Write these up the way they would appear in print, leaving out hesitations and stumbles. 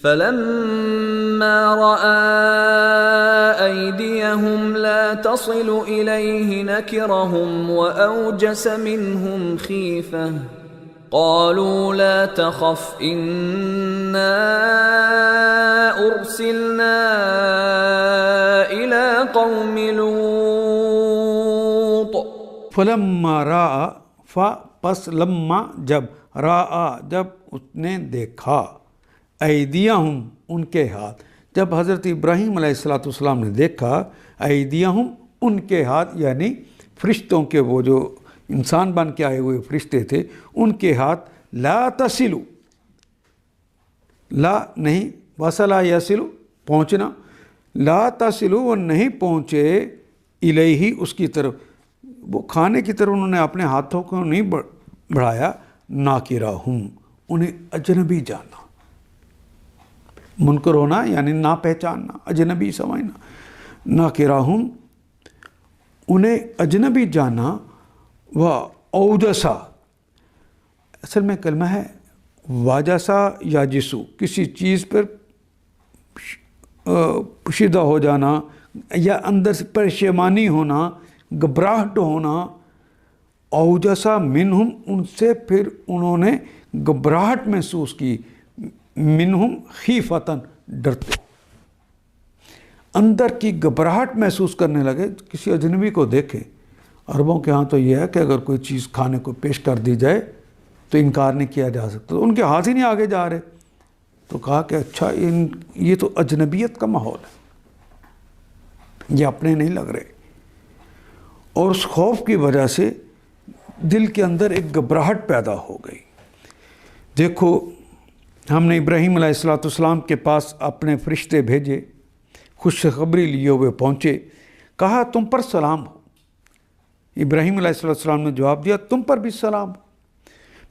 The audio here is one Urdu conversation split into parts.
فَلَمَّا رَأَىٰ أَيْدِيَهُمْ لَا تَصِلُ إِلَيْهِ نَكِرَهُمْ وَأَوْجَسَ مِنْهُمْ خِيفَةً قَالُوا لَا تَخَفْ إِنَّا أُرْسِلْنَا إِلَىٰ قَوْمِ لُوطٍ فلما راء پس لما جب راء جب اس نے دیکھا ایدیہم ان کے ہاتھ، جب حضرت ابراہیم علیہ السلام نے دیکھا ایدیہم ان کے ہاتھ، یعنی فرشتوں کے وہ جو انسان بن کے آئے ہوئے فرشتے تھے ان کے ہاتھ، لا تصلو، لا نہیں وصلا یصلو پہنچنا، لا تصلو وہ نہیں پہنچے الیہ اس کی طرف، وہ کھانے کی طرف انہوں نے اپنے ہاتھوں کو نہیں بڑھایا، ناکرہم انہیں اجنبی جانا، منکر ہونا یعنی نا پہچاننا، اجنبی سمجھنا، ناکرہم انہیں اجنبی جانا، و اوجسا اصل میں کلمہ ہے واجسا یا جسو، کسی چیز پر پوشیدہ ہو جانا یا اندر سے پریشانی ہونا، گھبراہٹ ہونا، اوجسا منہم ان سے پھر انہوں نے گھبراہٹ محسوس کی، منہم خیفتاً ڈرتے، اندر کی گھبراہٹ محسوس کرنے لگے۔ کسی اجنبی کو دیکھے، عربوں کے ہاں تو یہ ہے کہ اگر کوئی چیز کھانے کو پیش کر دی جائے تو انکار نہیں کیا جا سکتا، تو ان کے ہاتھ ہی نہیں آگے جا رہے، تو کہا کہ اچھا یہ تو اجنبیت کا ماحول ہے، یہ اپنے نہیں لگ رہے، اور اس خوف کی وجہ سے دل کے اندر ایک گھبراہٹ پیدا ہو گئی۔ دیکھو ہم نے ابراہیم علیہ السلام کے پاس اپنے فرشتے بھیجے، خوشخبری لیے ہوئے پہنچے، کہا تم پر سلام ہو، ابراہیم علیہ السلام نے جواب دیا تم پر بھی سلام ہو۔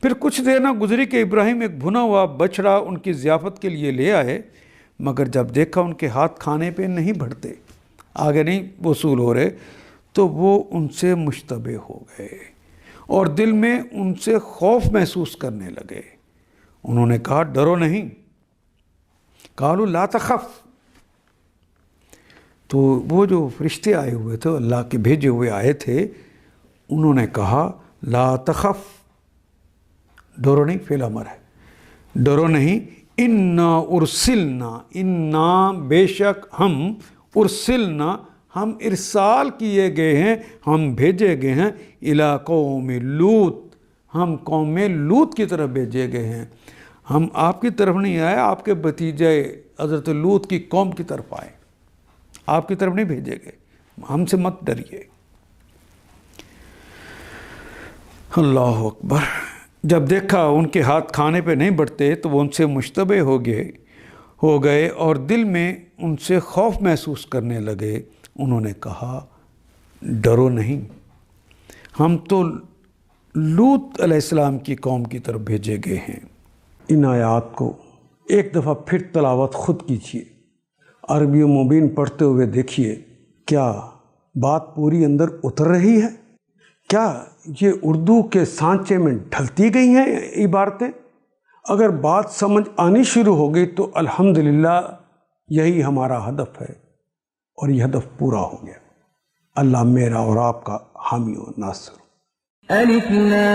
پھر کچھ دیر نہ گزری کہ ابراہیم ایک بھنا ہوا بچڑا ان کی ضیافت کے لیے لے آئے، مگر جب دیکھا ان کے ہاتھ کھانے پہ نہیں بڑھتے، آگے نہیں وصول ہو رہے، تو وہ ان سے مشتبہ ہو گئے اور دل میں ان سے خوف محسوس کرنے لگے۔ انہوں نے کہا ڈرو نہیں، قالوا لا تخف، تو وہ جو فرشتے آئے ہوئے تھے اللہ کے بھیجے ہوئے آئے تھے، انہوں نے کہا لا تخف، ڈرو نہیں، فعل امر ہے، ڈرو نہیں، انا ارسلنا، انا بے شک ہم، ارسلنا ہم ارسال کیے گئے ہیں، ہم بھیجے گئے ہیں، الی قوم لوط، ہم قوم لوط کی طرف بھیجے گئے ہیں، ہم آپ کی طرف نہیں آئے، آپ کے بھتیجے حضرت لوط کی قوم کی طرف آئے، آپ کی طرف نہیں بھیجے گئے، ہم سے مت ڈریے۔ اللہ اکبر۔ جب دیکھا ان کے ہاتھ کھانے پہ نہیں بڑھتے تو وہ ان سے مشتبہ ہو گئے اور دل میں ان سے خوف محسوس کرنے لگے۔ انہوں نے کہا ڈرو نہیں، ہم تو لوط علیہ السلام کی قوم کی طرف بھیجے گئے ہیں۔ ان آیات کو ایک دفعہ پھر تلاوت خود کیجیے، عربی مبین پڑھتے ہوئے دیکھیے، کیا بات پوری اندر اتر رہی ہے؟ کیا یہ اردو کے سانچے میں ڈھلتی گئی ہیں عبارتیں؟ اگر بات سمجھ آنی شروع ہو گئی تو الحمدللہ یہی ہمارا ہدف ہے، اور یہ ہدف پورا ہو گیا۔ اللہ میرا اور آپ کا حامی و ناصر۔ الف لام